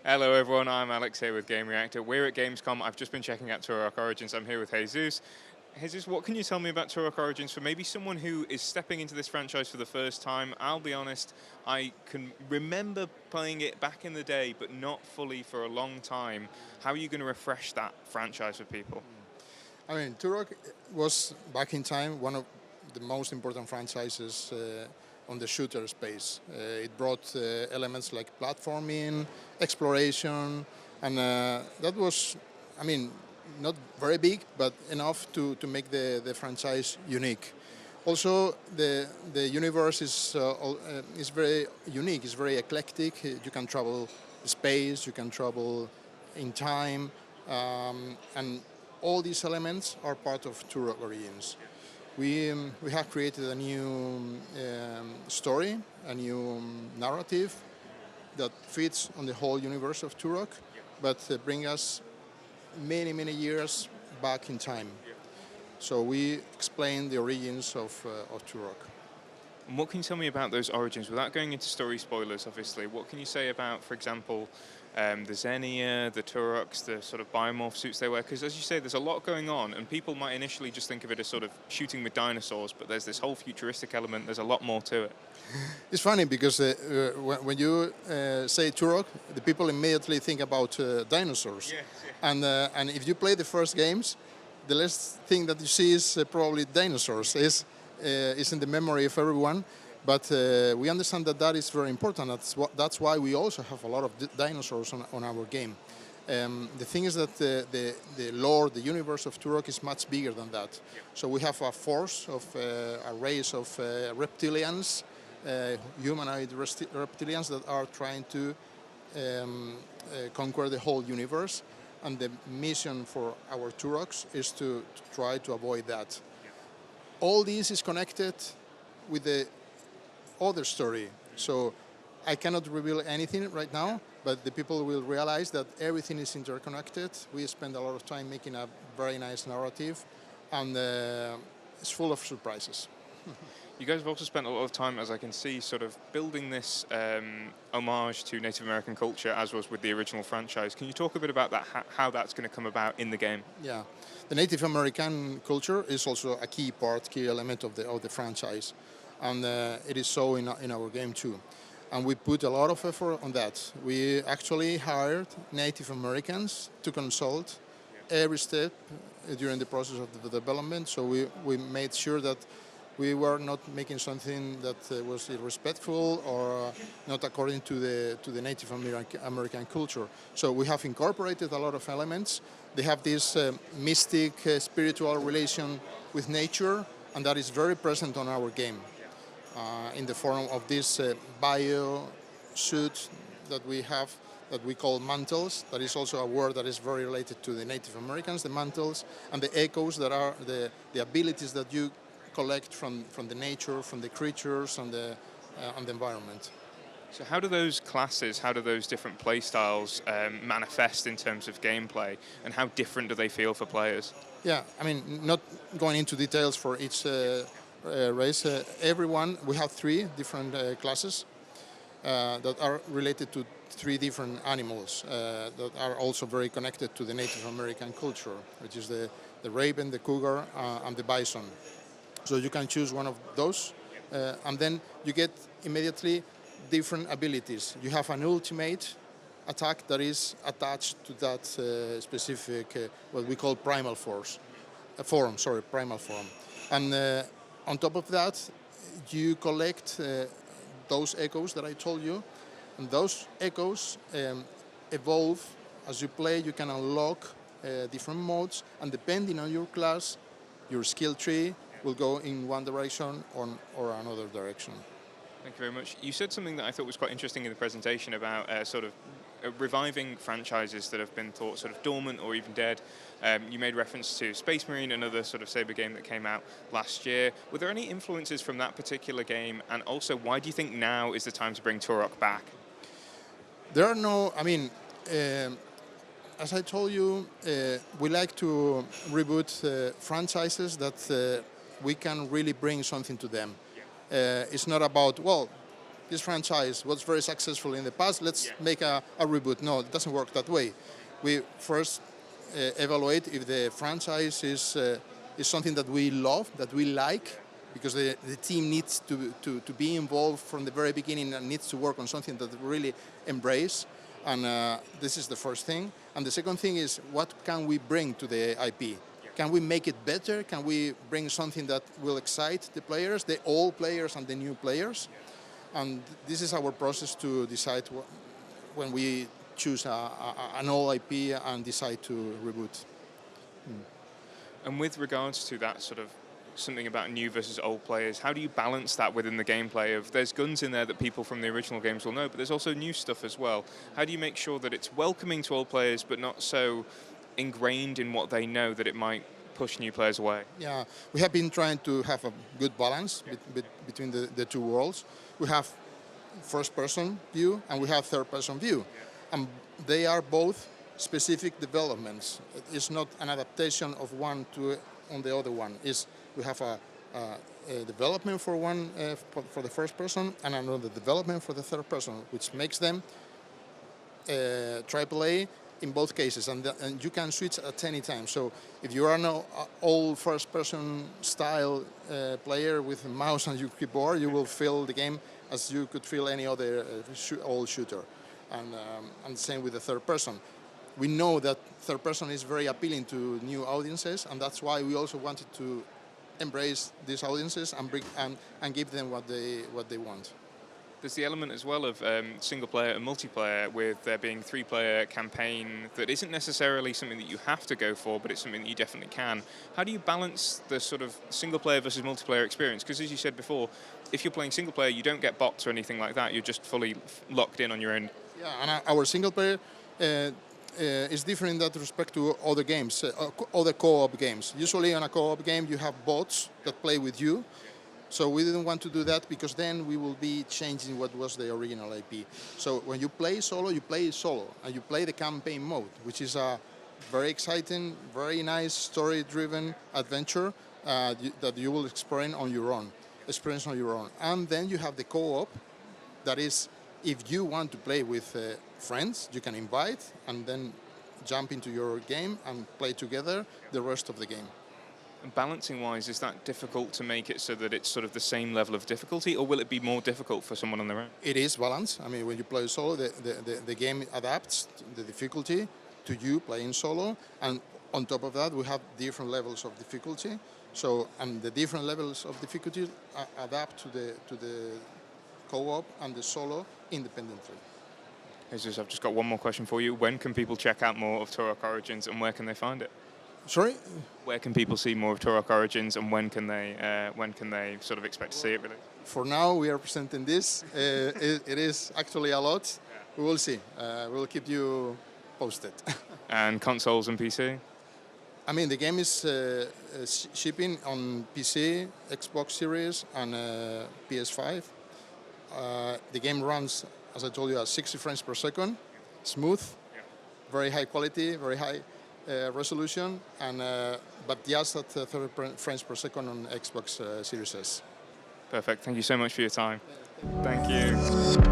Hello everyone, I'm Alex here with Gamesreactor. We're at Gamescom. I've just been checking out Turok Origins. I'm here with Jesus. Jesus, what can you tell me about Turok Origins for maybe someone who is stepping into this franchise for the first time? I'll be honest, I can remember playing it back in the day, but not fully for a long time. How are you going to refresh that franchise for people? I mean, Turok was, back in time, one of the most important franchises on the shooter space. It brought elements like platforming, exploration, and that was, I mean, not very big, but enough to make the franchise unique. Also, the universe is very unique, it's very eclectic. You can travel space, you can travel in time, and all these elements are part of Turok Origins. We have created a new story, a new narrative that fits on the whole universe of Turok, but bring us many years back in time. So we explain the origins of Turok. And what can you tell me about those origins, without going into story spoilers, obviously? What can you say about, for example, the Xenia, the Turoks, the sort of biomorph suits they wear? Because as you say, there's a lot going on, and people might initially just think of it as sort of shooting with dinosaurs, but there's this whole futuristic element, there's a lot more to it. It's funny because when you say Turok, the people immediately think about dinosaurs. Yes, And if you play the first games, the last thing that you see is probably dinosaurs. Is in the memory of everyone. But we understand that that is very important. That's why we also have a lot of dinosaurs on our game. The thing is that the lore, the universe of Turok is much bigger than that. So we have a force of a race of reptilians, humanoid reptilians that are trying to conquer the whole universe. And the mission for our Turoks is to try to avoid that. All this is connected with the other story. So I cannot reveal anything right now, but the people will realize that everything is interconnected. We spend a lot of time making a very nice narrative, and it's full of surprises. You guys have also spent a lot of time, as I can see, sort of building this homage to Native American culture, as was with the original franchise. Can you talk a bit about that, how that's going to come about in the game? Yeah, the Native American culture is also a key element of the franchise, and it is so in our game too. And we put a lot of effort on that. We actually hired Native Americans to consult every step during the process of the development, so we made sure that we were not making something that was irrespectful or not according to the Native American culture. So we have incorporated a lot of elements. They have this mystic, spiritual relation with nature, and that is very present on our game in the form of this bio suit that we have, that we call mantles. That is also a word that is very related to the Native Americans, the mantles, and the echoes that are the abilities that you collect from the nature, from the creatures, and the environment. So how do those classes, how do those different play styles manifest in terms of gameplay, and how different do they feel for players? Yeah, I mean, not going into details for each race, we have 3 different classes that are related to 3 different animals that are also very connected to the Native American culture, which is the raven, the cougar, and the bison. So you can choose one of those, and then you get immediately different abilities. You have an ultimate attack that is attached to that specific, what we call primal form. And on top of that, you collect those echoes that I told you, and those echoes evolve as you play. You can unlock different modes, and depending on your class, your skill tree will go in one direction or another direction. Thank you very much. You said something that I thought was quite interesting in the presentation about sort of reviving franchises that have been thought sort of dormant or even dead. You made reference to Space Marine, another sort of Saber game that came out last year. Were there any influences from that particular game? And also, why do you think now is the time to bring Turok back? There are no, I mean, as I told you, we like to reboot franchises that we can really bring something to them. It's not about, well, this franchise was very successful in the past, let's make a reboot. No, it doesn't work that way. We first evaluate if the franchise is something that we love, that we like, because the team needs to be involved from the very beginning and needs to work on something that we really embrace. And this is the first thing. And the second thing is, what can we bring to the IP? Can we make it better? Can we bring something that will excite the players, the old players and the new players? And this is our process to decide when we choose an old IP and decide to reboot. And with regards to that sort of something about new versus old players, how do you balance that within the gameplay of there's guns in there that people from the original games will know, but there's also new stuff as well? How do you make sure that it's welcoming to old players but not so ingrained in what they know that it might push new players away? Yeah, we have been trying to have a good balance between the two worlds. We have first-person view and we have third-person view. And they are both specific developments. It's not an adaptation of one on the other one. We have a development for one for the first person and another development for the third person, which makes them AAA in both cases, and you can switch at any time. So if you are an old first-person style player with a mouse and your keyboard, you will feel the game as you could feel any other old shooter. And same with the third person. We know that third person is very appealing to new audiences, and that's why we also wanted to embrace these audiences and give them what they want. There's the element as well of single player and multiplayer, with there being 3-player campaign that isn't necessarily something that you have to go for, but it's something that you definitely can. How do you balance the sort of single player versus multiplayer experience? Because as you said before, if you're playing single player, you don't get bots or anything like that. You're just fully locked in on your own. Yeah, and our single player is different in that respect to other games, other co-op games. Usually on a co-op game, you have bots that play with you. So we didn't want to do that because then we will be changing what was the original IP. So when you play solo, and you play the campaign mode, which is a very exciting, very nice story-driven adventure that you will experience on your own. And then you have the co-op, that is, if you want to play with friends, you can invite and then jump into your game and play together the rest of the game. Balancing-wise, is that difficult to make it so that it's sort of the same level of difficulty, or will it be more difficult for someone on their own? It is balance. I mean, when you play solo, the game adapts the difficulty to you playing solo, and on top of that, we have different levels of difficulty. So, and the different levels of difficulty adapt to the co-op and the solo independently. Jesus, I've just got one more question for you. When can people check out more of Turok Origins, and where can they find it? Sorry? Where can people see more of Turok Origins, and when can they sort of expect to see it released? For now, we are presenting this. It is actually a lot. Yeah. We will see. We will keep you posted. And consoles and PC? I mean, the game is shipping on PC, Xbox Series, and PS5. The game runs, as I told you, at 60 frames per second, smooth, very high quality, very high resolution, and but just at 30 frames per second on Xbox Series S. Perfect. Thank you so much for your time. Thank you.